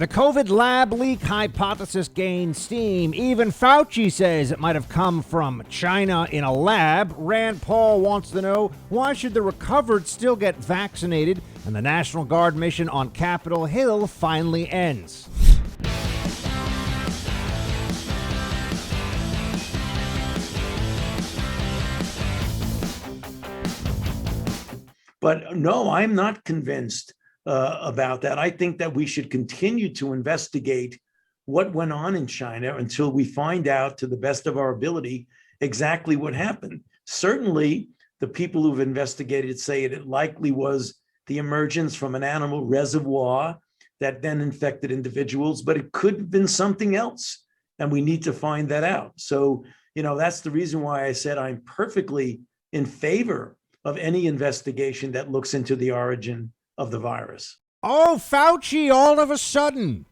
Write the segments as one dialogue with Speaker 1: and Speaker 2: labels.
Speaker 1: The COVID lab leak hypothesis gained steam. Even Fauci says it might have come from China in a lab. Rand Paul wants to know, why should the recovered still get vaccinated? And the National Guard mission on Capitol Hill finally ends.
Speaker 2: But no, I'm not convinced about that. I think that we should continue to investigate what went on in China until we find out, to the best of our ability, exactly what happened. Certainly, the people who've investigated say it likely was the emergence from an animal reservoir that then infected individuals, but it could have been something else, and we need to find that out. So, that's the reason why I said I'm perfectly in favor of any investigation that looks into the origin of the virus.
Speaker 1: Oh, Fauci all of a sudden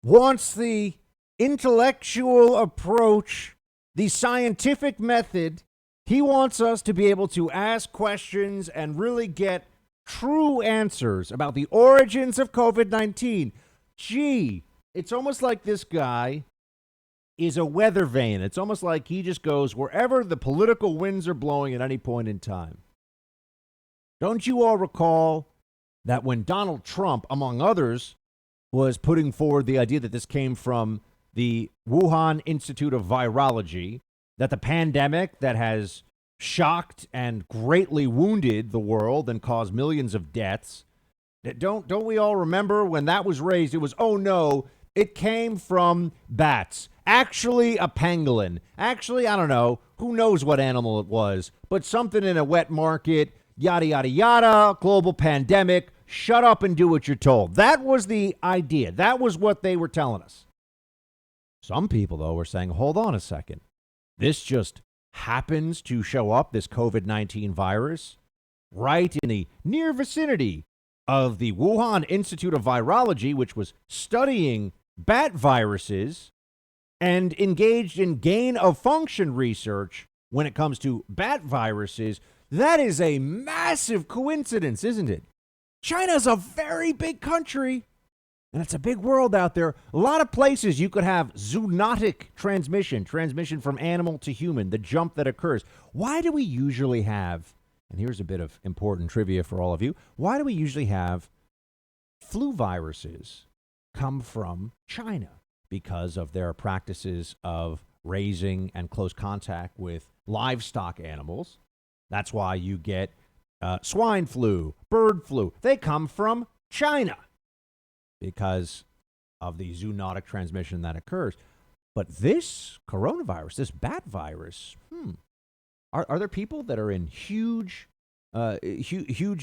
Speaker 1: wants the intellectual approach, the scientific method. He wants us to be able to ask questions and really get true answers about the origins of COVID-19. Gee, it's almost like this guy is a weather vane. It's almost like he just goes wherever the political winds are blowing at any point in time. Don't you all recall that when Donald Trump, among others, was putting forward the idea that this came from the Wuhan Institute of Virology, that the pandemic that has shocked and greatly wounded the world and caused millions of deaths, don't we all remember when that was raised? It was, oh no, it came from bats. Actually, a pangolin. Actually, I don't know. Who knows what animal it was, but something in a wet market, yada, yada, yada, global pandemic. Shut up and do what you're told. That was the idea. That was what they were telling us. Some people, though, were saying, hold on a second. This just happens to show up, this COVID-19 virus, right in the near vicinity of the Wuhan Institute of Virology, which was studying bat viruses and engaged in gain-of-function research when it comes to bat viruses. That is a massive coincidence, isn't it? China's a very big country, and it's a big world out there. A lot of places you could have zoonotic transmission from animal to human, the jump that occurs. Why do we usually have, and here's a bit of important trivia for all of you, why do we usually have flu viruses come from China? Because of their practices of raising and close contact with livestock animals. That's why you get swine flu, bird flu. They come from China because of the zoonotic transmission that occurs. But this coronavirus, this bat virus, are there people that are in huge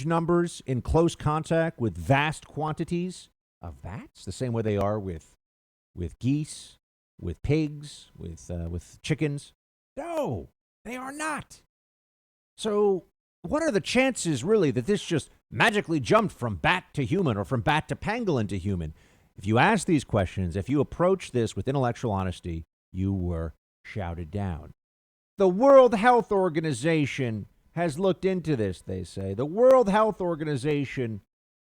Speaker 1: numbers in close contact with vast quantities of bats, the same way they are with geese, with pigs, with chickens? No, they are not. So what are the chances, really, that this just magically jumped from bat to human or from bat to pangolin to human? If you ask these questions, if you approach this with intellectual honesty, you were shouted down. The World Health Organization has looked into this, they say. The World Health Organization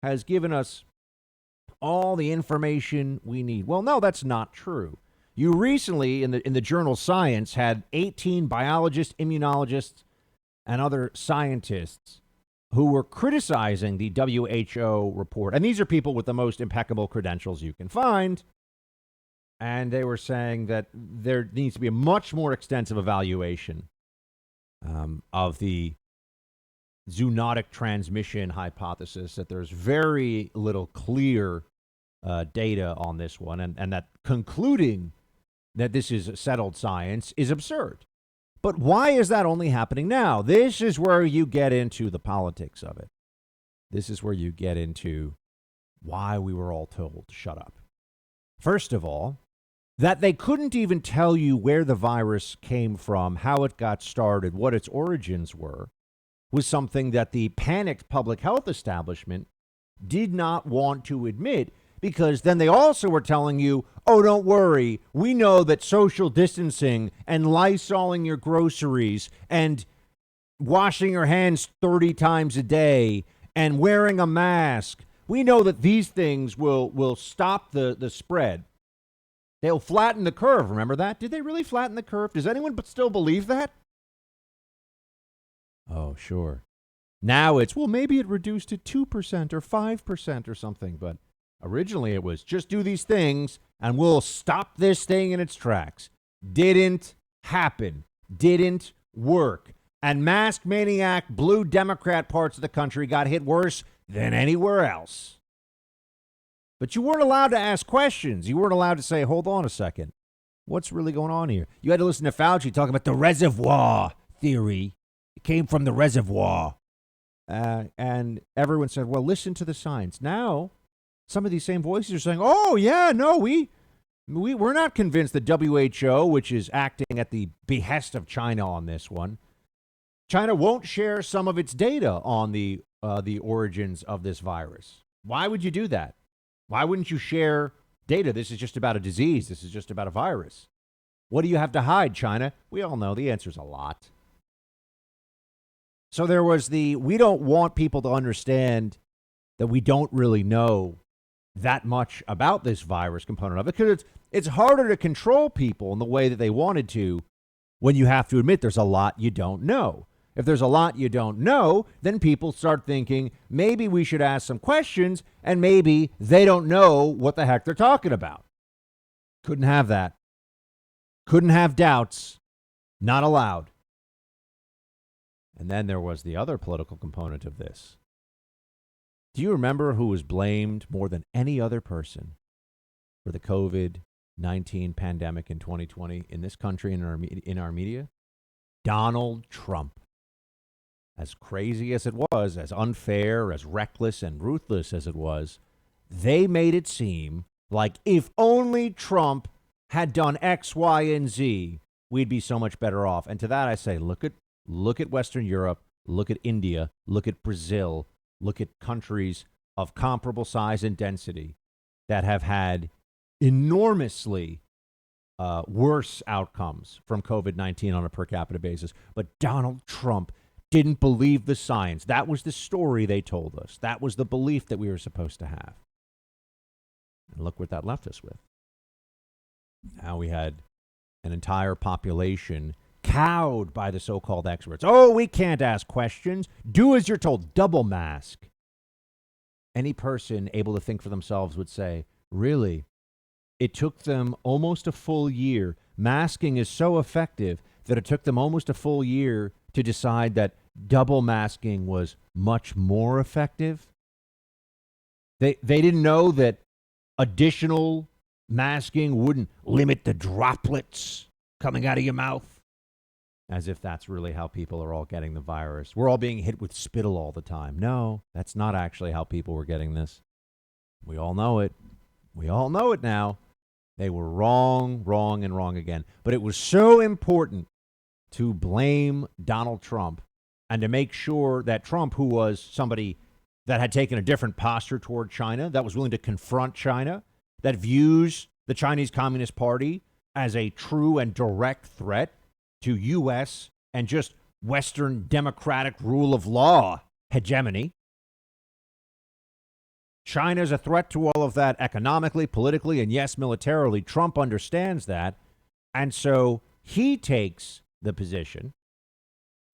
Speaker 1: has given us all the information we need. Well, no, that's not true. You recently, in the journal Science, had 18 biologists, immunologists, and other scientists who were criticizing the WHO report. And these are people with the most impeccable credentials you can find. And they were saying that there needs to be a much more extensive evaluation of the zoonotic transmission hypothesis, that there's very little clear data on this one, and that concluding that this is settled science is absurd. But why is that only happening now? This is where you get into the politics of it. This is where you get into why we were all told to shut up. First of all, that they couldn't even tell you where the virus came from, how it got started, what its origins were, was something that the panicked public health establishment did not want to admit, because then they also were telling you, oh, don't worry, we know that social distancing and Lysoling your groceries and washing your hands 30 times a day and wearing a mask we know that these things will stop the spread. They'll flatten the curve. Remember that? Did they really flatten the curve? Does anyone but still believe that? Oh, sure. Now it's, well, maybe it reduced to 2% or 5% or something. But originally it was just do these things and we'll stop this thing in its tracks. Didn't happen. Didn't work. And mask maniac blue Democrat parts of the country got hit worse than anywhere else. But you weren't allowed to ask questions. You weren't allowed to say, hold on a second. What's really going on here? You had to listen to Fauci talking about the reservoir theory. It came from the reservoir. And everyone said, well, listen to the science. Now, some of these same voices are saying, oh, yeah, no, we're not convinced the WHO, which is acting at the behest of China on this one, China won't share some of its data on the origins of this virus. Why would you do that? Why wouldn't you share data? This is just about a disease. This is just about a virus. What do you have to hide, China? We all know the answer's a lot. So there was we don't want people to understand that we don't really know that much about this virus component of it, because it's harder to control people in the way that they wanted to when you have to admit there's a lot you don't know. If there's a lot you don't know, then people start thinking maybe we should ask some questions, and maybe they don't know what the heck they're talking about. Couldn't have that. Couldn't have doubts. Not allowed. And then there was the other political component of this. Do you remember who was blamed more than any other person for the COVID-19 pandemic in 2020 in this country and in our media? Donald Trump. As crazy as it was, as unfair, as reckless and ruthless as it was, they made it seem like if only Trump had done X, Y, and Z, we'd be so much better off. And to that I say, look at Western Europe, look at India, look at Brazil, look at countries of comparable size and density that have had enormously worse outcomes from COVID-19 on a per capita basis. But Donald Trump didn't believe the science. That was the story they told us. That was the belief that we were supposed to have. And look what that left us with. Now we had an entire population cowed by the so-called experts. Oh, we can't ask questions. Do as you're told. Double mask. Any person able to think for themselves would say, really? It took them almost a full year. Masking is so effective that it took them almost a full year to decide that double masking was much more effective. They didn't know that additional masking wouldn't limit the droplets coming out of your mouth. As if that's really how people are all getting the virus. We're all being hit with spittle all the time. No, that's not actually how people were getting this. We all know it. We all know it now. They were wrong, and wrong again. But it was so important to blame Donald Trump and to make sure that Trump, who was somebody that had taken a different posture toward China, that was willing to confront China, that views the Chinese Communist Party as a true and direct threat to U.S. and just Western democratic rule of law hegemony. China is a threat to all of that economically, politically, and yes, militarily. Trump understands that. And so he takes the position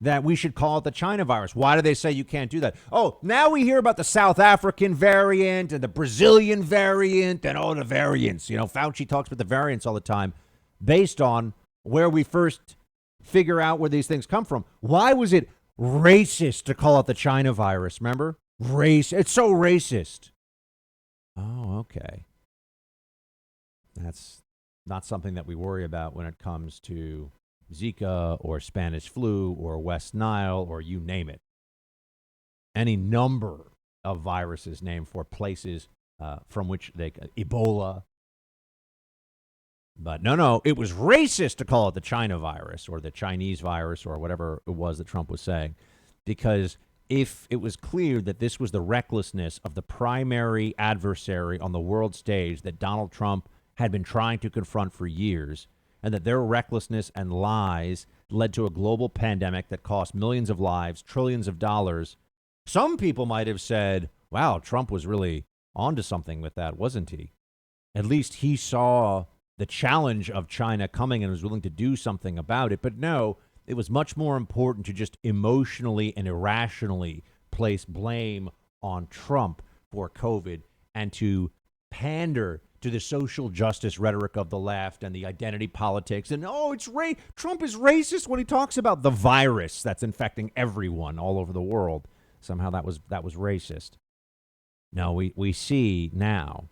Speaker 1: that we should call it the China virus. Why do they say you can't do that? Oh, now we hear about the South African variant and the Brazilian variant and all the variants. You know, Fauci talks about the variants all the time based on where we first figure out where these things come from. Why was it racist to call it the China virus? Remember? It's so racist. Oh, okay. That's not something that we worry about when it comes to Zika or Spanish flu or West Nile or you name it. Any number of viruses named for places from which Ebola. But no, it was racist to call it the China virus or the Chinese virus or whatever it was that Trump was saying, because if it was clear that this was the recklessness of the primary adversary on the world stage that Donald Trump had been trying to confront for years, and that their recklessness and lies led to a global pandemic that cost millions of lives, trillions of dollars, some people might have said, wow, Trump was really onto something with that, wasn't he? At least he saw the challenge of China coming and was willing to do something about it. But no, it was much more important to just emotionally and irrationally place blame on Trump for COVID and to pander to the social justice rhetoric of the left and the identity politics. And, Trump is racist when he talks about the virus that's infecting everyone all over the world. Somehow that was racist. No, we see now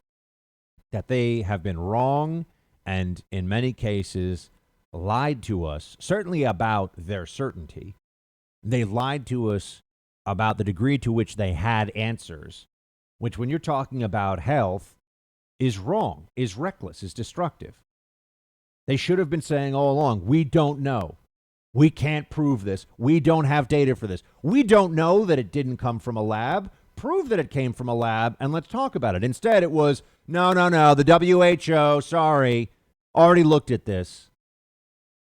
Speaker 1: that they have been wrong and in many cases lied to us, certainly about their certainty. They lied to us about the degree to which they had answers, which when you're talking about health is wrong, is reckless, is destructive. They should have been saying all along, we don't know. We can't prove this. We don't have data for this. We don't know that it didn't come from a lab. Prove that it came from a lab and let's talk about it. Instead, it was, no, the WHO, sorry, already looked at this.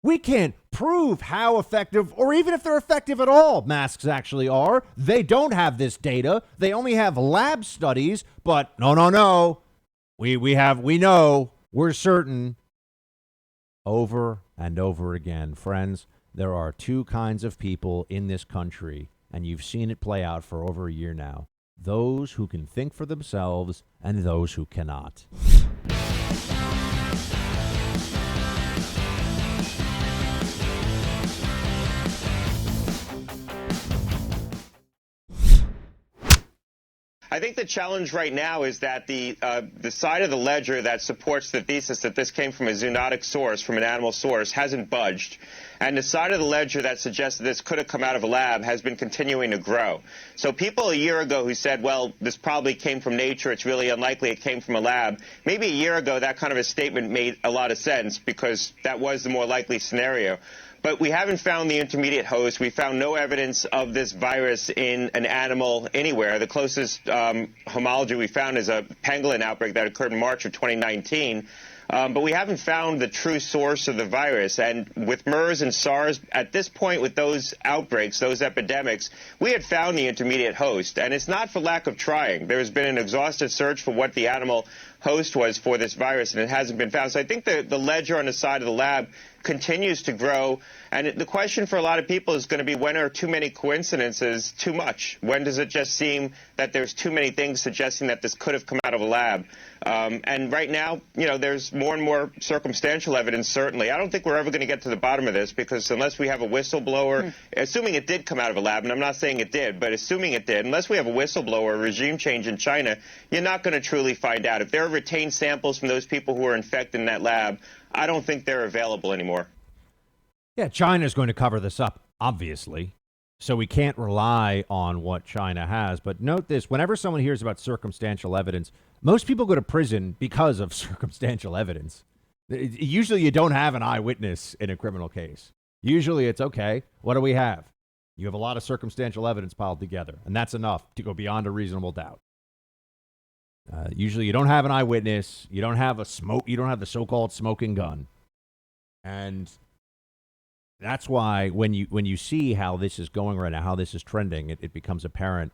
Speaker 1: We can't prove how effective, or even if they're effective at all, masks actually are. They don't have this data. They only have lab studies, but no. We know, we're certain. Over and over again, friends, there are two kinds of people in this country, and you've seen it play out for over a year now. Those who can think for themselves and those who cannot.
Speaker 3: I think the challenge right now is that the side of the ledger that supports the thesis that this came from a zoonotic source, from an animal source, hasn't budged. And the side of the ledger that suggests that this could have come out of a lab has been continuing to grow. So people a year ago who said, well, this probably came from nature, it's really unlikely it came from a lab, maybe a year ago that kind of a statement made a lot of sense because that was the more likely scenario. But we haven't found the intermediate host. We found no evidence of this virus in an animal anywhere. The closest homology we found is a pangolin outbreak that occurred in March of 2019. But we haven't found the true source of the virus. And with MERS and SARS, at this point with those outbreaks, those epidemics, we had found the intermediate host. And it's not for lack of trying. There has been an exhaustive search for what the animal host was for this virus, and it hasn't been found. So I think the ledger on the side of the lab continues to grow. And the question for a lot of people is going to be, when are too many coincidences too much? When does it just seem that there's too many things suggesting that this could have come out of a lab? And right now, there's more and more circumstantial evidence, certainly. I don't think we're ever going to get to the bottom of this because unless we have a whistleblower, assuming it did come out of a lab, and I'm not saying it did, but assuming it did, unless we have a whistleblower, a regime change in China, you're not going to truly find out. If there are retained samples from those people who were infected in that lab, I don't think they're available anymore.
Speaker 1: Yeah, China's going to cover this up, obviously. So we can't rely on what China has. But note this, whenever someone hears about circumstantial evidence, most people go to prison because of circumstantial evidence. Usually you don't have an eyewitness in a criminal case. Usually it's, okay, what do we have? You have a lot of circumstantial evidence piled together, and that's enough to go beyond a reasonable doubt. Usually you don't have an eyewitness. You don't have you don't have the so-called smoking gun. And that's why when you see how this is going right now, how this is trending, it becomes apparent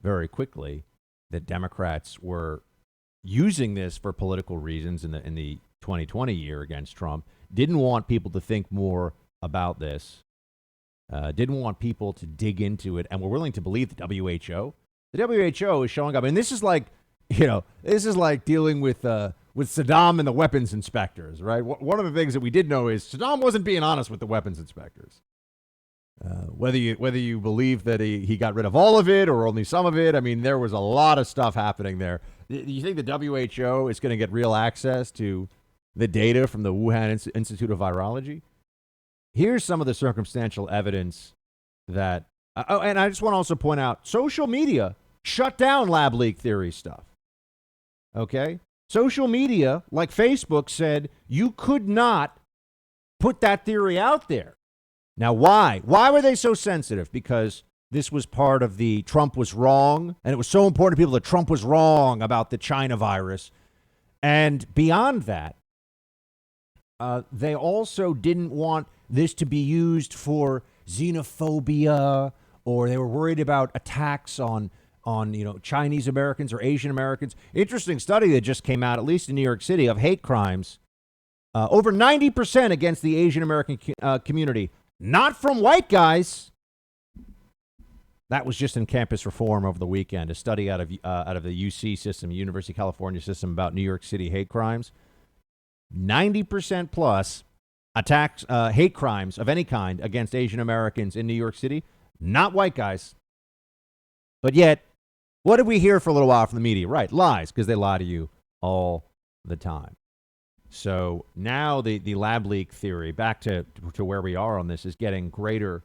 Speaker 1: very quickly that Democrats were using this for political reasons in the 2020 year against Trump, didn't want people to think more about this, didn't want people to dig into it, and were willing to believe the WHO. The WHO is showing up, and this is like, this is like dealing with Saddam and the weapons inspectors, right? One of the things that we did know is Saddam wasn't being honest with the weapons inspectors. Whether you believe that he got rid of all of it or only some of it, I mean, there was a lot of stuff happening there. Do you think the WHO is going to get real access to the data from the Wuhan Institute of Virology? Here's some of the circumstantial evidence that, and I just want to also point out, social media shut down lab leak theory stuff. Okay? Social media, like Facebook, said you could not put that theory out there. Now, why? Why were they so sensitive? Because this was part of the Trump was wrong, and it was so important to people that Trump was wrong about the China virus. And beyond that, they also didn't want this to be used for xenophobia, or they were worried about attacks on on, Chinese Americans or Asian Americans. Interesting study that just came out, at least in New York City, of hate crimes. Over 90% against the Asian American community, not from white guys. That was just in Campus Reform over the weekend, a study out of the UC system, University of California system, about New York City hate crimes. 90% plus attacks, hate crimes of any kind against Asian Americans in New York City, not white guys. But yet, what did we hear for a little while from the media? Right, lies, because they lie to you all the time. So now the lab leak theory, back to where we are on this, is getting greater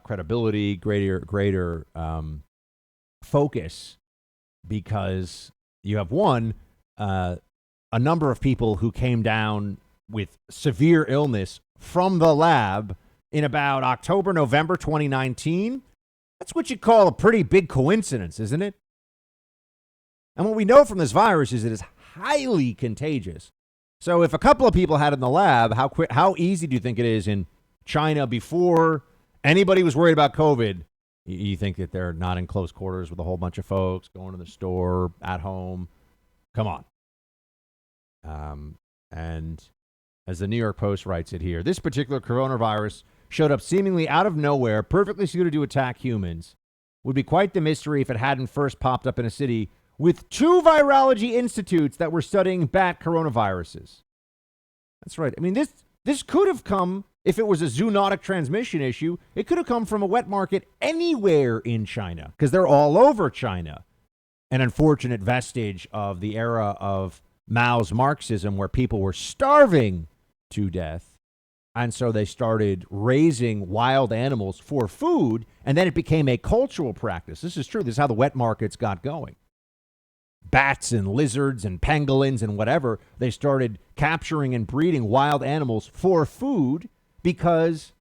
Speaker 1: credibility, greater focus, because you have a number of people who came down with severe illness from the lab in about October, November 2019. That's what you call a pretty big coincidence, isn't it? And what we know from this virus is it is highly contagious. So if a couple of people had it in the lab, how easy do you think it is in China before anybody was worried about COVID? You think that they're not in close quarters with a whole bunch of folks going to the store, at home? Come on. And as the New York Post writes it here, this particular coronavirus showed up seemingly out of nowhere, perfectly suited to attack humans. Would be quite the mystery if it hadn't first popped up in a city with 2 virology institutes that were studying bat coronaviruses. That's right. I mean, this could have come, if it was a zoonotic transmission issue, it could have come from a wet market anywhere in China, because they're all over China. An unfortunate vestige of the era of Mao's Marxism, where people were starving to death. And so they started raising wild animals for food, and then it became a cultural practice. This is true. This is how the wet markets got going. Bats and lizards and pangolins and whatever, they started capturing and breeding wild animals for food because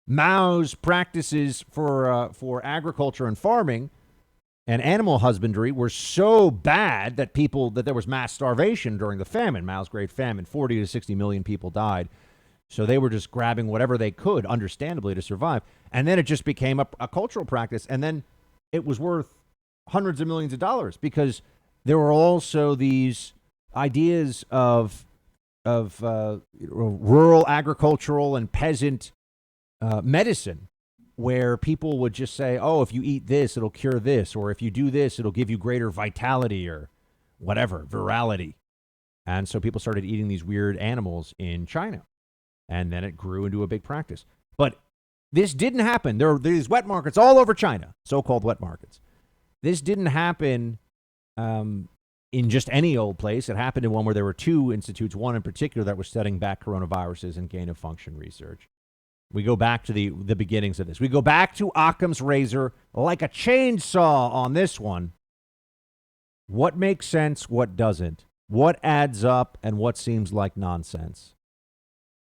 Speaker 1: Mao's practices for agriculture and farming and animal husbandry were so bad that there was mass starvation during the famine, Mao's Great Famine. 40 to 60 million people died. So they were just grabbing whatever they could, understandably, to survive. And then it just became a cultural practice. And then it was worth hundreds of millions of dollars because there were also these ideas of rural agricultural and peasant medicine, where people would just say, oh, if you eat this, it'll cure this. Or if you do this, it'll give you greater vitality or whatever, virality. And so people started eating these weird animals in China. And then it grew into a big practice. But this didn't happen. There are these wet markets all over China, so-called wet markets. This didn't happen in just any old place. It happened in one where there were 2 institutes, one in particular that was studying bat coronaviruses and gain-of-function research. We go back to the beginnings of this. We go back to Occam's razor like a chainsaw on this one. What makes sense, what doesn't? What adds up, and what seems like nonsense?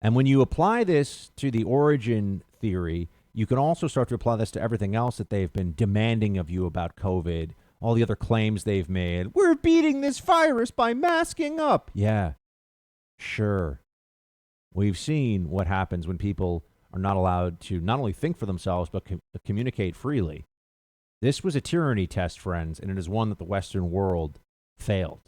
Speaker 1: And when you apply this to the origin theory, you can also start to apply this to everything else that they've been demanding of you about COVID, all the other claims they've made. We're beating this virus by masking up. Yeah, sure. We've seen what happens when people are not allowed to not only think for themselves, but communicate freely. This was a tyranny test, friends, and it is one that the Western world failed.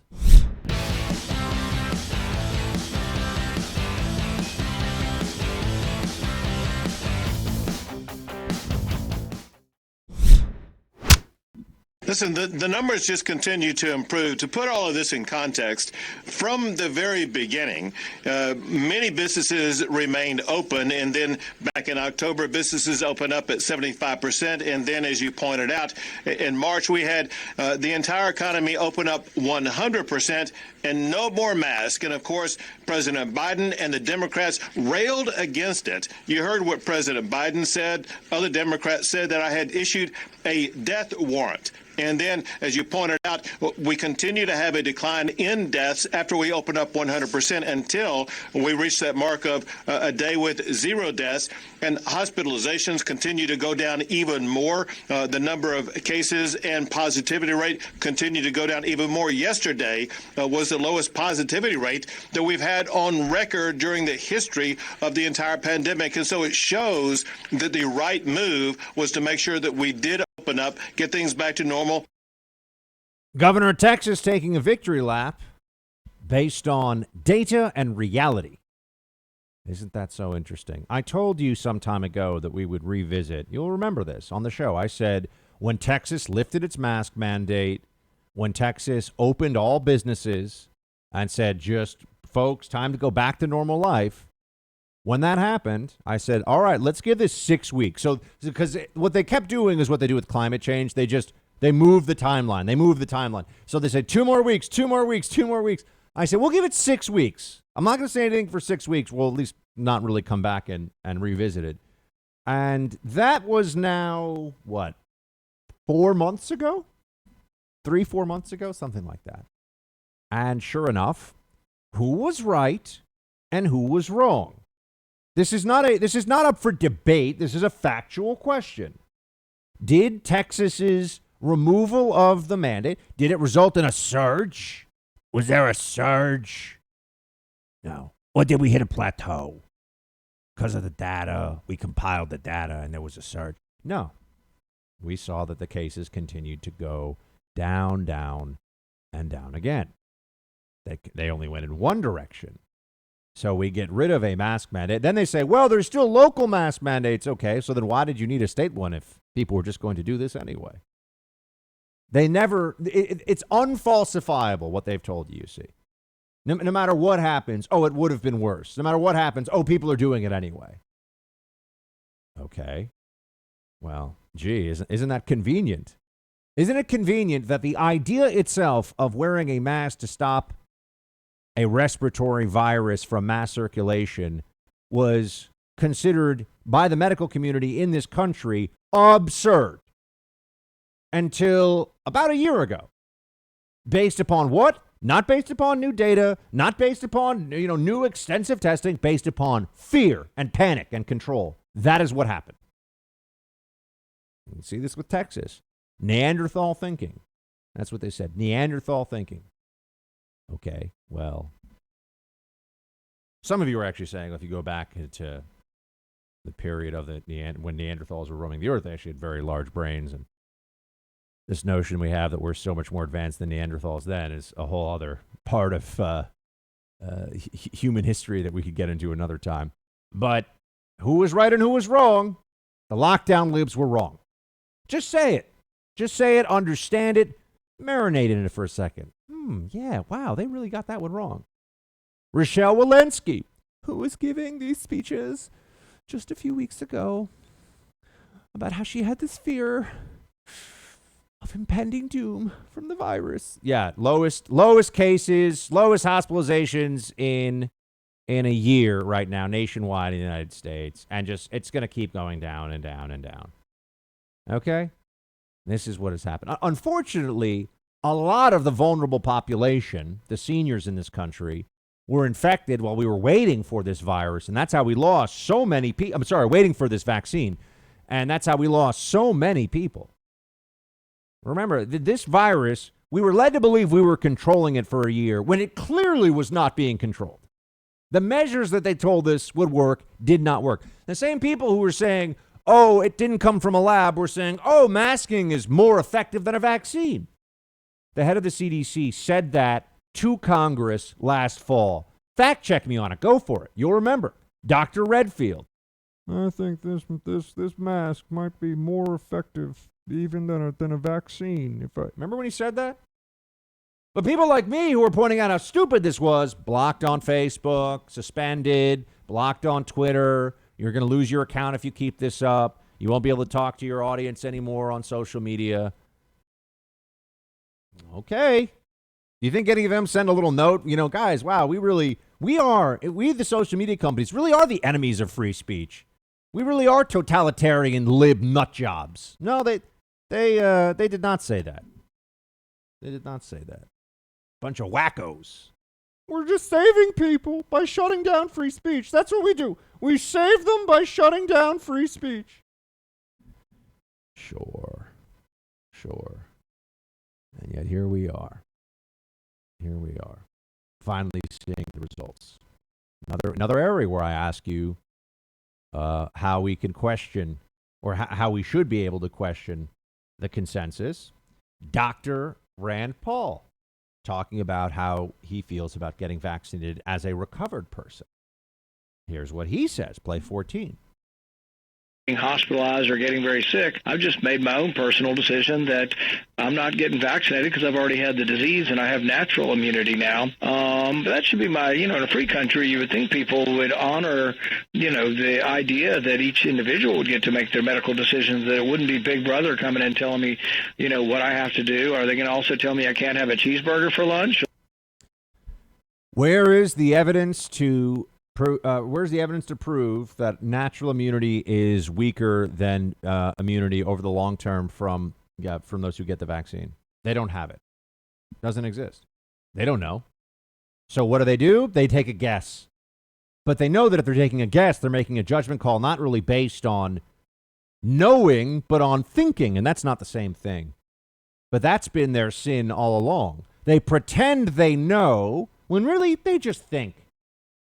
Speaker 4: Listen, the numbers just continue to improve. To put all of this in context, from the very beginning, many businesses remained open, and then back in October, businesses opened up at 75%, and then, as you pointed out, in March, we had the entire economy open up 100%, and no more masks. And, of course, President Biden and the Democrats railed against it. You heard what President Biden said. Other Democrats said that I had issued a death warrant. And then, as you pointed out, we continue to have a decline in deaths after we open up 100% until we reach that mark of a day with 0 deaths. And hospitalizations continue to go down even more. The number of cases and positivity rate continue to go down even more. Yesterday was the lowest positivity rate that we've had on record during the history of the entire pandemic. And so it shows that the right move was to make sure that we did open up, get things back to normal.
Speaker 1: Governor of Texas taking a victory lap based on data and reality. Isn't that so interesting? I told you some time ago that we would revisit. You'll remember this on the show. I said when Texas lifted its mask mandate, when Texas opened all businesses and said, just folks, time to go back to normal life. When that happened, I said, all right, let's give this 6 weeks. So, because what they kept doing is what they do with climate change. They move the timeline. So they said 2 more weeks, 2 more weeks, 2 more weeks. I said, we'll give it 6 weeks. I'm not going to say anything for 6 weeks. We'll at least not really come back and revisit it. And that was now, 4 months ago? 3-4 months ago? Something like that. And sure enough, who was right and who was wrong? This is not up for debate. This is a factual question. Did Texas's removal of the mandate, did it result in a surge? Was there a surge? No. Or did we hit a plateau? Because of the data, we compiled the data and there was a surge. No. We saw that the cases continued to go down, down, and down again. They only went in one direction. So we get rid of a mask mandate. Then they say, well, there's still local mask mandates. Okay, so then why did you need a state one if people were just going to do this anyway? It's unfalsifiable what they've told you, see. No matter what happens, it would have been worse. No matter what happens, people are doing it anyway. Okay. Well, gee, isn't that convenient? Isn't it convenient that the idea itself of wearing a mask to stop a respiratory virus from mass circulation was considered by the medical community in this country absurd until about a year ago? Based upon what? Not based upon new data, not based upon, new extensive testing, based upon fear and panic and control. That is what happened. You see this with Texas. Neanderthal thinking. That's what they said. Neanderthal thinking. Okay, well, some of you are actually saying if you go back to the period of when Neanderthals were roaming the earth, they actually had very large brains. And this notion we have that we're so much more advanced than Neanderthals then is a whole other part of human history that we could get into another time. But who was right and who was wrong? The lockdown libs were wrong. Just say it. Just say it, understand it, marinate in it for a second. Yeah, wow, they really got that one wrong. Rochelle Walensky, who was giving these speeches just a few weeks ago about how she had this fear of impending doom from the virus. Yeah, lowest cases, lowest hospitalizations in a year right now nationwide in the United States. And it's going to keep going down and down and down. Okay? This is what has happened. Unfortunately, a lot of the vulnerable population, the seniors in this country, were infected while we were waiting for this virus. And that's how we lost so many people. Waiting for this vaccine. And that's how we lost so many people. Remember, this virus, we were led to believe we were controlling it for a year when it clearly was not being controlled. The measures that they told us would work did not work. The same people who were saying, it didn't come from a lab, were saying, masking is more effective than a vaccine. The head of the CDC said that to Congress last fall. Fact check me on it. Go for it. You'll remember. Dr. Redfield. I think this mask might be more effective even than a vaccine. Remember when he said that? But people like me who were pointing out how stupid this was, blocked on Facebook, suspended, blocked on Twitter. You're going to lose your account if you keep this up. You won't be able to talk to your audience anymore on social media. Okay. Do you think any of them send a little note? Guys, wow, we the social media companies really are the enemies of free speech. We really are totalitarian lib nut jobs. No, they did not say that. They did not say that. Bunch of wackos. We're just saving people by shutting down free speech. That's what we do. We save them by shutting down free speech. Sure. And yet here we are. Finally seeing the results. Another area where I ask you how we can question, or how we should be able to question the consensus. Dr. Rand Paul talking about how he feels about getting vaccinated as a recovered person. Here's what he says. Play 14.
Speaker 5: Hospitalized or getting very sick, I've just made my own personal decision that I'm not getting vaccinated because I've already had the disease and I have natural immunity now. But that should be my, in a free country, you would think people would honor, the idea that each individual would get to make their medical decisions, that it wouldn't be Big Brother coming in telling me, what I have to do. Are they going to also tell me I can't have a cheeseburger for lunch?
Speaker 1: Where is the evidence to where's the evidence to prove that natural immunity is weaker than immunity over the long term from those who get the vaccine? They don't have it. It doesn't exist. They don't know. So what do? They take a guess. But they know that if they're taking a guess, they're making a judgment call not really based on knowing, but on thinking. And that's not the same thing. But that's been their sin all along. They pretend they know when really they just think.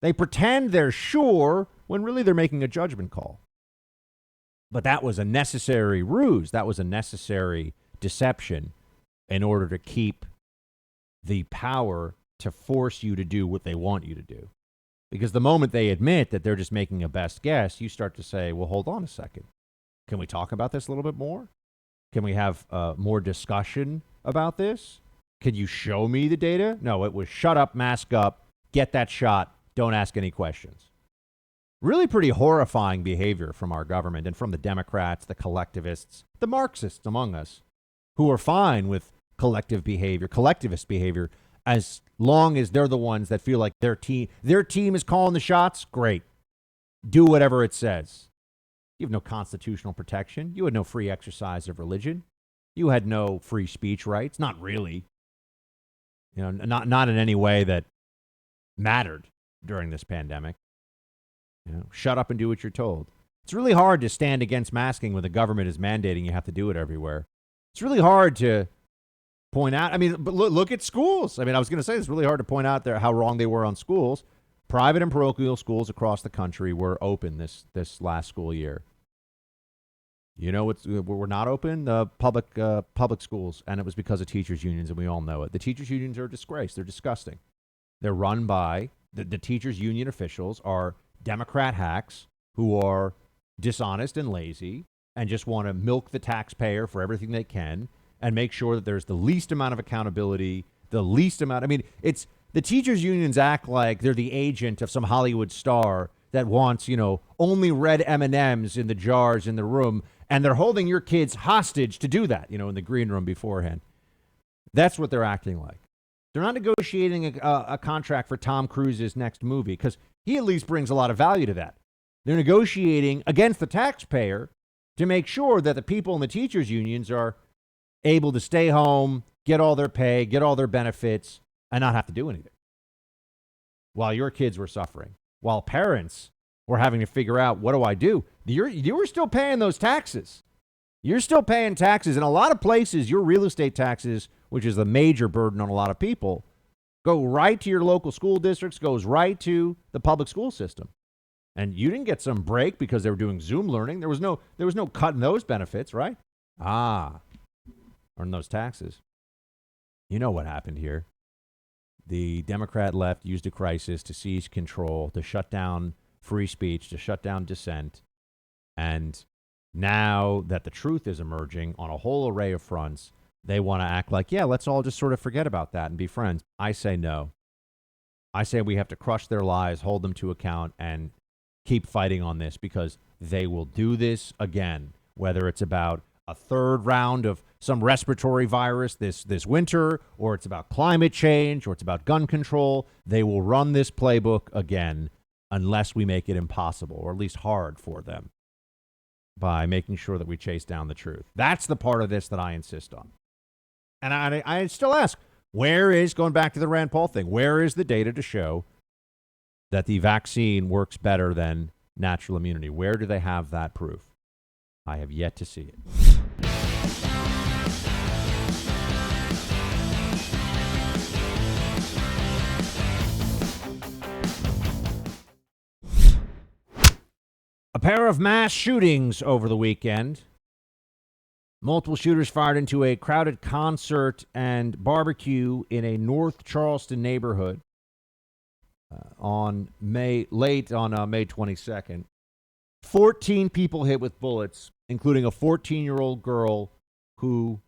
Speaker 1: They pretend they're sure when really they're making a judgment call. But that was a necessary ruse. That was a necessary deception in order to keep the power to force you to do what they want you to do. Because the moment they admit that they're just making a best guess, you start to say, well, hold on a second. Can we talk about this a little bit more? Can we have more discussion about this? Can you show me the data? No, it was shut up, mask up, get that shot. Don't ask any questions. Really pretty horrifying behavior from our government and from the Democrats, the collectivists, the Marxists among us, who are fine with collectivist behavior, as long as they're the ones that feel like their team is calling the shots. Great. Do whatever it says. You have no constitutional protection. You had no free exercise of religion. You had no free speech rights. Not really. Not in any way that mattered during this pandemic. Shut up and do what you're told. It's really hard to stand against masking when the government is mandating you have to do it everywhere. It's really hard to point out. But look at schools. I was going to say it's really hard to point out how wrong they were on schools. Private and parochial schools across the country were open this last school year. We're not open? The public schools, and it was because of teachers' unions, and we all know it. The teachers' unions are a disgrace. They're disgusting. They're run by the teachers' union officials are Democrat hacks who are dishonest and lazy and just want to milk the taxpayer for everything they can and make sure that there's the least amount of accountability, it's the teachers' unions act like they're the agent of some Hollywood star that wants, only red M&Ms in the jars in the room, and they're holding your kids hostage to do that, in the green room beforehand. That's what they're acting like. They're not negotiating a contract for Tom Cruise's next movie because he at least brings a lot of value to that. They're negotiating against the taxpayer to make sure that the people in the teachers' unions are able to stay home, get all their pay, get all their benefits, and not have to do anything. While your kids were suffering, while parents were having to figure out, what do I do? You were still paying those taxes. You're still paying taxes. In a lot of places, your real estate taxes, which is a major burden on a lot of people, go right to your local school districts, goes right to the public school system. And you didn't get some break because they were doing Zoom learning. There was no cut in those benefits, right? Or in those taxes. You know what happened here. The Democrat left used a crisis to seize control, to shut down free speech, to shut down dissent. And now that the truth is emerging on a whole array of fronts, they want to act like, let's all just sort of forget about that and be friends. I say no. I say we have to crush their lies, hold them to account, and keep fighting on this because they will do this again, whether it's about a third round of some respiratory virus this winter, or it's about climate change, or it's about gun control. They will run this playbook again unless we make it impossible, or at least hard for them, by making sure that we chase down the truth. That's the part of this that I insist on. And I still ask, going back to the Rand Paul thing, where is the data to show that the vaccine works better than natural immunity? Where do they have that proof? I have yet to see it. A pair of mass shootings over the weekend. Multiple shooters fired into a crowded concert and barbecue in a North Charleston neighborhood on May 22nd. 14 people hit with bullets, including a 14-year-old girl who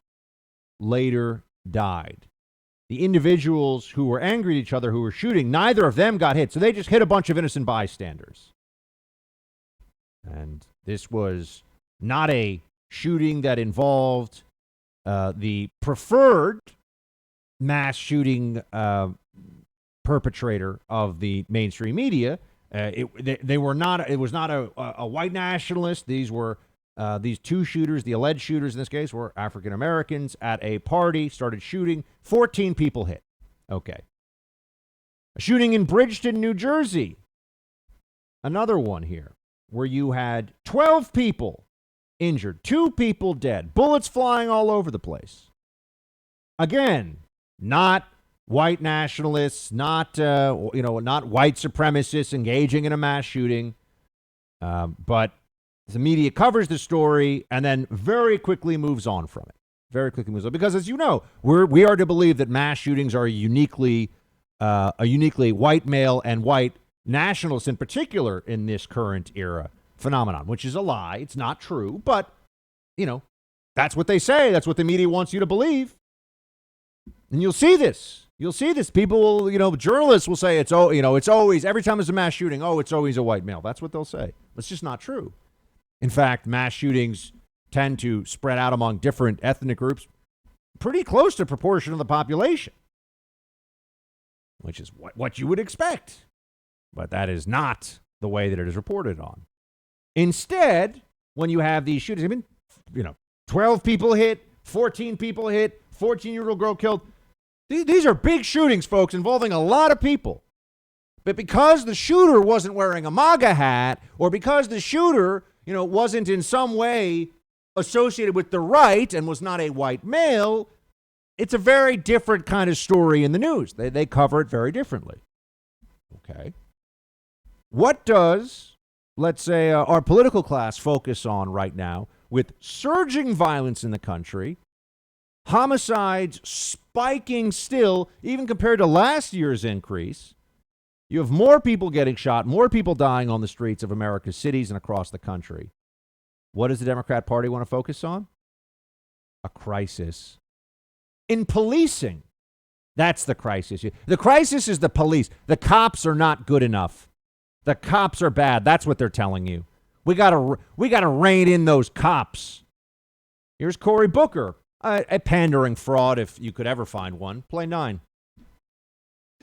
Speaker 1: later died. The individuals who were angry at each other, who were shooting, neither of them got hit, so they just hit a bunch of innocent bystanders. And this was not a shooting that involved the preferred mass shooting perpetrator of the mainstream media. It was not a white nationalist. These were these two shooters, the alleged shooters in this case, were African Americans at a party, started shooting. 14 people hit. Okay. A shooting in Bridgeton, New Jersey. Another one here where you had 12 people injured, 2 people dead, bullets flying all over the place. Again, not white nationalists, not white supremacists engaging in a mass shooting, but the media covers the story and then very quickly moves on from it. Very quickly moves on because, as you know, we are to believe that mass shootings are a uniquely white male and white nationalists in particular in this current era phenomenon, which is a lie. It's not true, but that's what they say. That's what the media wants you to believe, and you'll see this. You'll see this. People will, journalists will say it's always, every time there's a mass shooting, it's always a white male. That's what they'll say. It's just not true. In fact, mass shootings tend to spread out among different ethnic groups pretty close to proportion of the population, which is what you would expect. But that is not the way that it is reported on. Instead, when you have these shootings, 12 people hit, 14 people hit, 14-year-old girl killed. These are big shootings, folks, involving a lot of people. But because the shooter wasn't wearing a MAGA hat, or because the shooter, wasn't in some way associated with the right and was not a white male, it's a very different kind of story in the news. They cover it very differently. Okay. What does, let's say, our political class focus on right now with surging violence in the country, homicides spiking still, even compared to last year's increase? You have more people getting shot, more people dying on the streets of America's cities and across the country. What does the Democrat Party want to focus on? A crisis in policing. That's the crisis. The crisis is the police. The cops are not good enough. The cops are bad. That's what they're telling you. We gotta rein in those cops. Here's Cory Booker, a pandering fraud if you could ever find one. Play 9.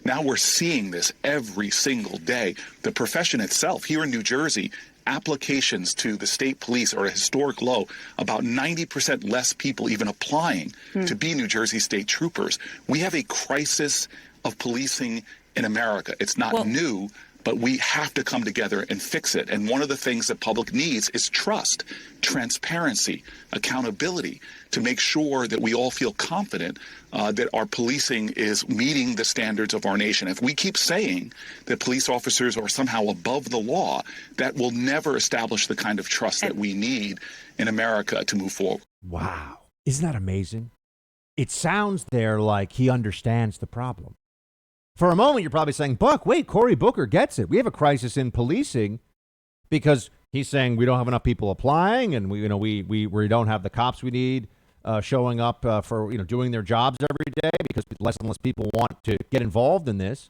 Speaker 6: Now we're seeing this every single day. The profession itself here in New Jersey, applications to the state police are at a historic low. About 90% less people even applying to be New Jersey state troopers. We have a crisis of policing in America. It's not new, but we have to come together and fix it. And one of the things that public needs is trust, transparency, accountability, to make sure that we all feel confident that our policing is meeting the standards of our nation. If we keep saying that police officers are somehow above the law, that will never establish the kind of trust that we need in America to move forward.
Speaker 1: Wow. Isn't that amazing? It sounds there like he understands the problem. For a moment, you're probably saying, Buck, wait, Cory Booker gets it. We have a crisis in policing because he's saying we don't have enough people applying and we don't have the cops we need showing up for doing their jobs every day because less and less people want to get involved in this.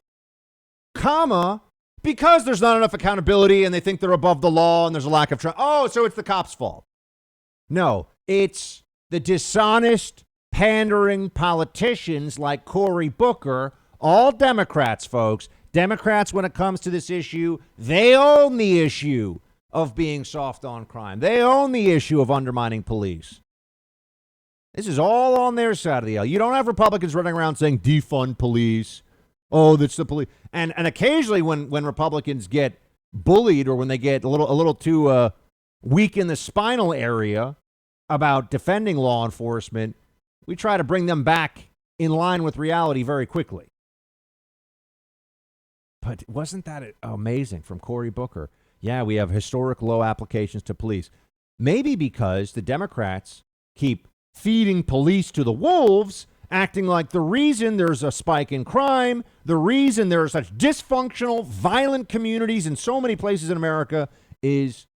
Speaker 1: Because there's not enough accountability and they think they're above the law and there's a lack of trust. Oh, so it's the cops' fault. No, it's the dishonest, pandering politicians like Cory Booker. All Democrats, folks. Democrats, when it comes to this issue, they own the issue of being soft on crime. They own the issue of undermining police. This is all on their side of the aisle. You don't have Republicans running around saying defund police. Oh, that's the police. And occasionally when Republicans get bullied or when they get a little too weak in the spinal area about defending law enforcement, we try to bring them back in line with reality very quickly. But wasn't that amazing from Cory Booker? Yeah, we have historic low applications to police. Maybe because the Democrats keep feeding police to the wolves, acting like the reason there's a spike in crime, the reason there are such dysfunctional, violent communities in so many places in America is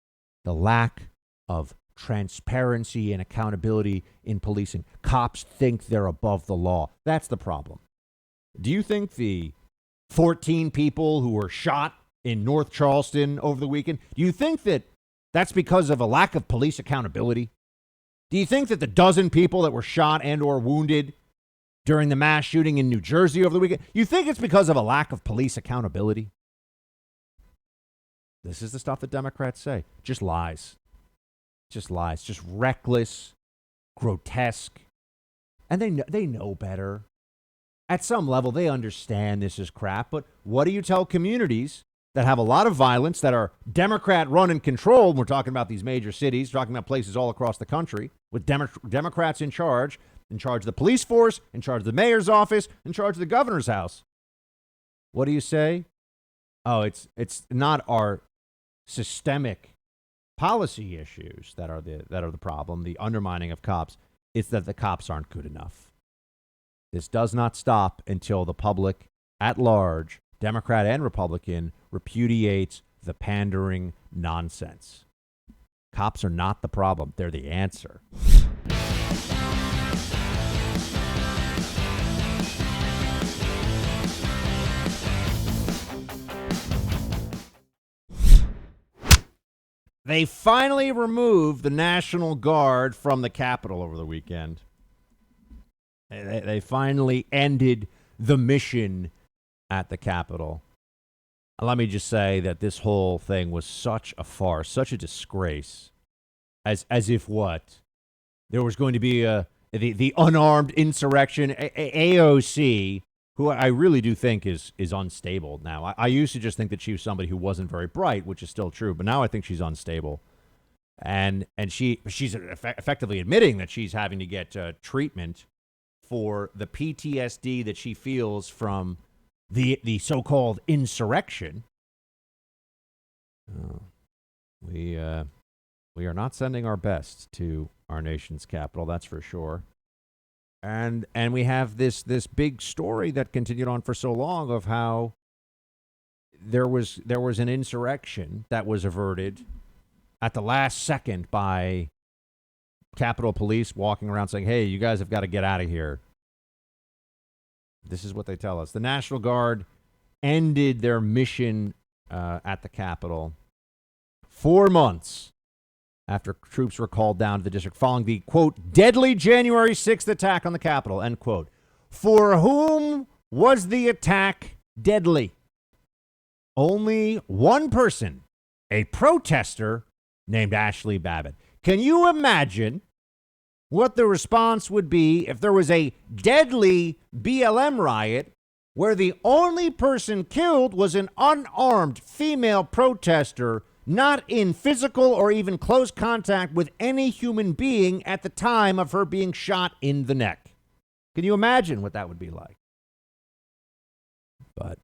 Speaker 1: the lack of transparency and accountability in policing. Cops think they're above the law. That's the problem. Do you think the 14 people who were shot in North Charleston over the weekend, do you think that that's because of a lack of police accountability? Do you think that the dozen people that were shot and or wounded during the mass shooting in New Jersey over the weekend, you think it's because of a lack of police accountability? This is the stuff that Democrats say. Just lies. Just lies. Just reckless, grotesque. And they know better. At some level, they understand this is crap. But what do you tell communities that have a lot of violence, that are Democrat run and controlled? We're talking about these major cities, talking about places all across the country with Democrats in charge of the police force, in charge of the mayor's office, in charge of the governor's house. What do you say? Oh, it's not our systemic policy issues that are the problem, the undermining of cops. It's that the cops aren't good enough. This does not stop until the public at large, Democrat and Republican, repudiates the pandering nonsense. Cops are not the problem. They're the answer. They finally removed the National Guard from the Capitol over the weekend. They finally ended the mission at the Capitol. Let me just say that this whole thing was such a farce, such a disgrace. As if what? There was going to be the unarmed insurrection, AOC, who I really do think is unstable now. I used to just think that she was somebody who wasn't very bright, which is still true, but now I think she's unstable. And she's effectively admitting that she's having to get treatment for the PTSD that she feels from the so-called insurrection. We are not sending our best to our nation's capital, that's for sure. And we have this big story that continued on for so long of how there was an insurrection that was averted at the last second by Capitol Police walking around saying, "Hey, you guys have got to get out of here." This is what they tell us. The National Guard ended their mission at the Capitol 4 months after troops were called down to the district following the, quote, deadly January 6th attack on the Capitol, end quote. For whom was the attack deadly? Only one person, a protester named Ashley Babbitt. Can you imagine what the response would be if there was a deadly BLM riot where the only person killed was an unarmed female protester, not in physical or even close contact with any human being at the time of her being shot in the neck? Can you imagine what that would be like? But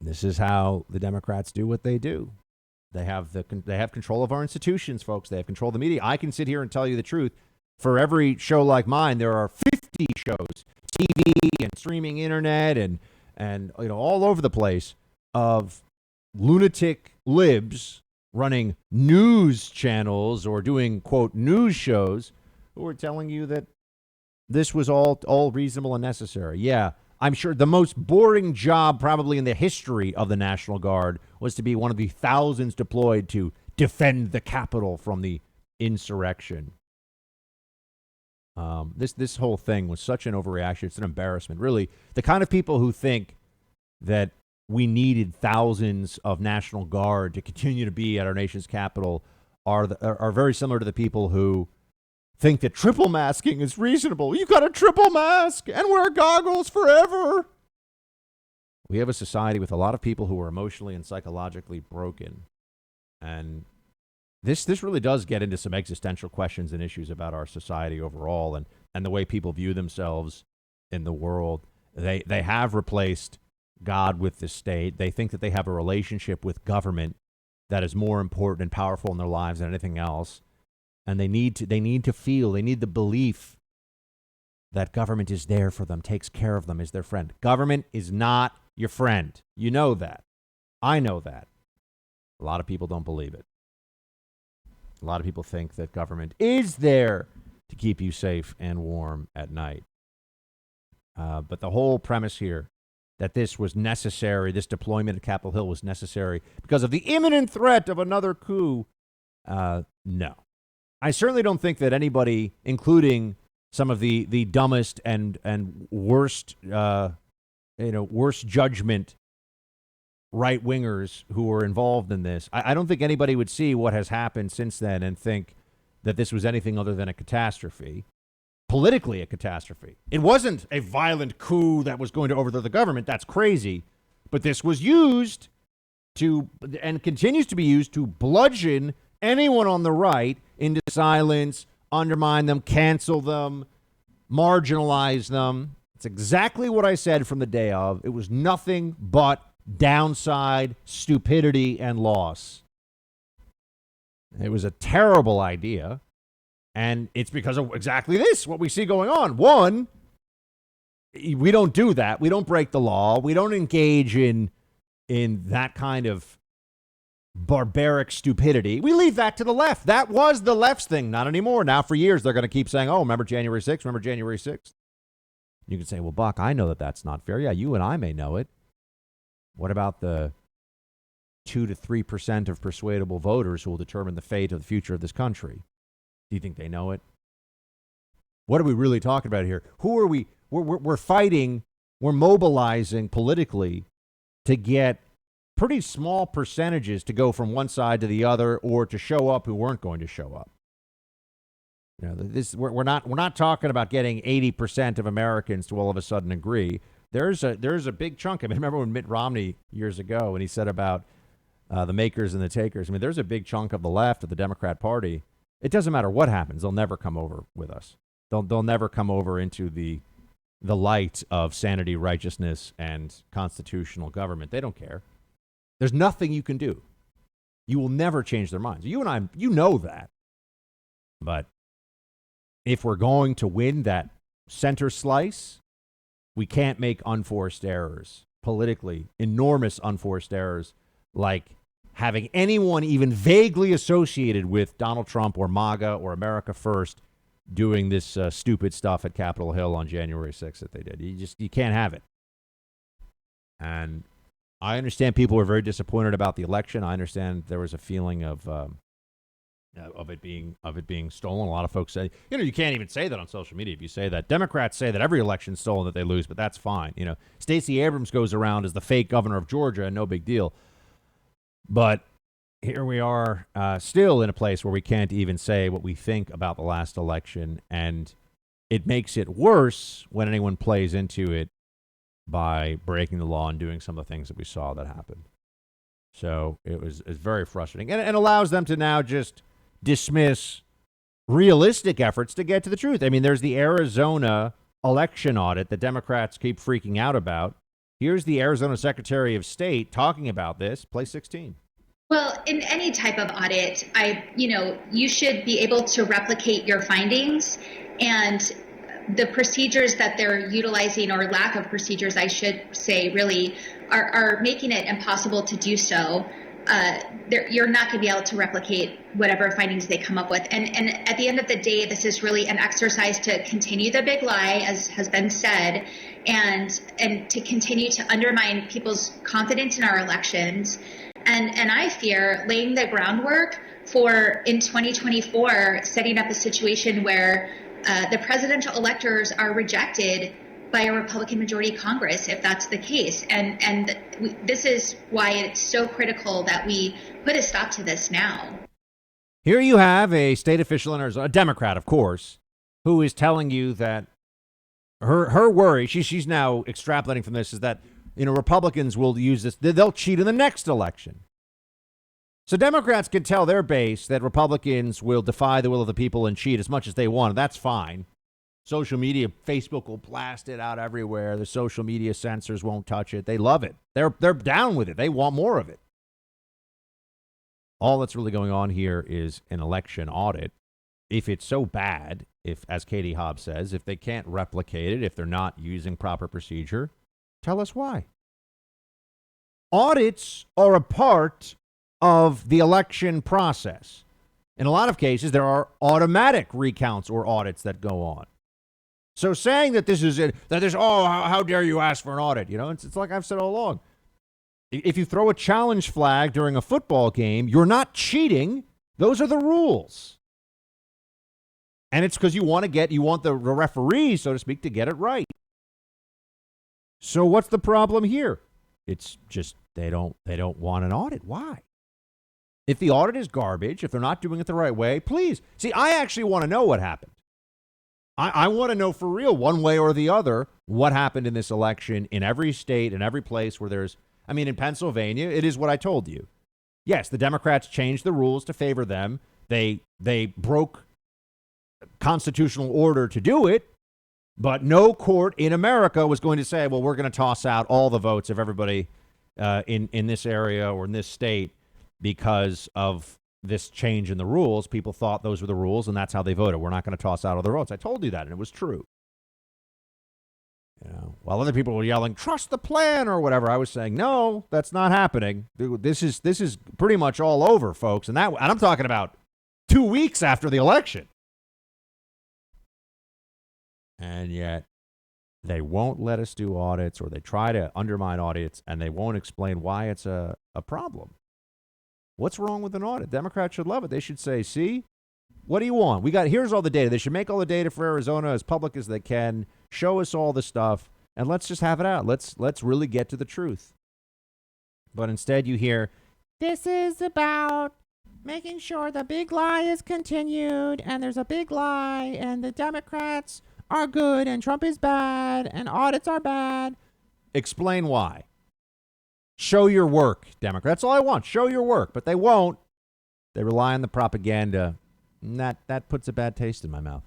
Speaker 1: this is how the Democrats do what they do. They have control of our institutions, folks. They have control of the media. I can sit here and tell you the truth. For every show like mine, there are 50 shows, TV and streaming internet and all over the place, of lunatic libs running news channels or doing, quote, news shows who are telling you that this was all reasonable and necessary. Yeah, I'm sure the most boring job probably in the history of the National Guard was to be one of the thousands deployed to defend the Capitol from the insurrection. This whole thing was such an overreaction. It's an embarrassment. Really, the kind of people who think that we needed thousands of National Guard to continue to be at our nation's capital are very similar to the people who think that triple masking is reasonable. You got to triple mask and wear goggles forever. We have a society with a lot of people who are emotionally and psychologically broken. And this really does get into some existential questions and issues about our society overall and the way people view themselves in the world. They have replaced God with the state. They think that they have a relationship with government that is more important and powerful in their lives than anything else. And they need to feel, they need the belief that government is there for them, takes care of them, is their friend. Government is not your friend. You know that. I know that. A lot of people don't believe it. A lot of people think that government is there to keep you safe and warm at night. But the whole premise here that this was necessary, this deployment at Capitol Hill was necessary because of the imminent threat of another coup, no. I certainly don't think that anybody, including some of the dumbest and worst, worst judgment right-wingers who were involved in this, I don't think anybody would see what has happened since then and think that this was anything other than a catastrophe, politically a catastrophe. It wasn't a violent coup that was going to overthrow the government. That's crazy. But this was used to, and continues to be used to, bludgeon anyone on the right into silence, undermine them, cancel them, marginalize them. It's exactly what I said from the day of. It was nothing but downside, stupidity, and loss. It was a terrible idea, and it's because of exactly this, what we see going on. One, we don't do that. We don't break the law. We don't engage in that kind of barbaric stupidity. We leave that to the left. That was the left's thing. Not anymore. Now for years, they're going to keep saying, oh, remember January 6th? Remember January 6th? You can say, well, Buck, I know that that's not fair. Yeah, you and I may know it. What about the 2 to 3% of persuadable voters who will determine the fate of the future of this country? Do you think they know it? What are we really talking about here? Who are we? We're fighting. We're mobilizing politically to get pretty small percentages to go from one side to the other, or to show up who weren't going to show up. You know, we're not talking about getting 80% of Americans to all of a sudden agree. There's a big chunk. I mean, remember when Mitt Romney years ago, when he said about the makers and the takers? I mean, there's a big chunk of the left of the Democrat Party. It doesn't matter what happens; they'll never come over with us. They'll never come over into the light of sanity, righteousness, and constitutional government. They don't care. There's nothing you can do. You will never change their minds. You and I, you know that. But if we're going to win that center slice, we can't make unforced errors politically, enormous unforced errors, like having anyone even vaguely associated with Donald Trump or MAGA or America First doing this stupid stuff at Capitol Hill on January 6th that they did. You can't have it. And I understand people were very disappointed about the election. I understand there was a feeling of it being stolen. A lot of folks say, you can't even say that on social media. If you say that, Democrats say that every election's stolen, that they lose, but that's fine. Stacey Abrams goes around as the fake governor of Georgia, and no big deal. But here we are, still in a place where we can't even say what we think about the last election, and it makes it worse when anyone plays into it by breaking the law and doing some of the things that we saw that happened. So it's very frustrating, and allows them to now just dismiss realistic efforts to get to the truth. I mean, there's the Arizona election audit that Democrats keep freaking out about. Here's the Arizona Secretary of State talking about this. Play 16.
Speaker 7: Well, in any type of audit, you should be able to replicate your findings, and the procedures that they're utilizing, or lack of procedures, I should say, really are making it impossible to do so. You're not going to be able to replicate whatever findings they come up with. And at the end of the day, this is really an exercise to continue the big lie, as has been said, and to continue to undermine people's confidence in our elections. And I fear laying the groundwork for, in 2024, setting up a situation where the presidential electors are rejected by a Republican majority Congress, if that's the case. And this is why it's so critical that we put a stop to this now.
Speaker 1: Here you have a state official in Arizona, a Democrat, of course, who is telling you that her worry, she's now extrapolating from this, is that Republicans will use this, they'll cheat in the next election. So Democrats can tell their base that Republicans will defy the will of the people and cheat as much as they want, and that's fine. Social media, Facebook will blast it out everywhere. The social media censors won't touch it. They love it. They're down with it. They want more of it. All that's really going on here is an election audit if it's so bad, if, as Katie Hobbs says, if they can't replicate it, if they're not using proper procedure, tell us why. Audits are a part of the election process. In a lot of cases, there are automatic recounts or audits that go on. So saying that this is it, that there's, how dare you ask for an audit? You know, it's like I've said all along. If you throw a challenge flag during a football game, you're not cheating. Those are the rules. And it's because you want the referees, so to speak, to get it right. So what's the problem here? It's just they don't want an audit. Why? If the audit is garbage, if they're not doing it the right way, please. See, I actually want to know what happened. I want to know for real, one way or the other, what happened in this election in every state, in every place where there's, I mean, in Pennsylvania, it is what I told you. Yes, the Democrats changed the rules to favor them. They broke constitutional order to do it, but no court in America was going to say, well, we're going to toss out all the votes of everybody in this area or in this state because of this change in the rules. People thought those were the rules, and that's how they voted. We're not going to toss out other votes. I told you that, and it was true. You know, while other people were yelling, trust the plan or whatever, I was saying, no, that's not happening. This is pretty much all over, folks. And I'm talking about 2 weeks after the election. And yet they won't let us do audits, or they try to undermine audits, and they won't explain why it's a problem. What's wrong with an audit? Democrats should love it. They should say, see, what do you want? Here's all the data. They should make all the data for Arizona as public as they can. Show us all the stuff, and let's just have it out. Let's really get to the truth. But instead you hear, this is about making sure the big lie is continued, and there's a big lie, and the Democrats are good, and Trump is bad, and audits are bad. Explain why. Show your work, Democrats. That's all I want. Show your work. But they won't. They rely on the propaganda. And that puts a bad taste in my mouth.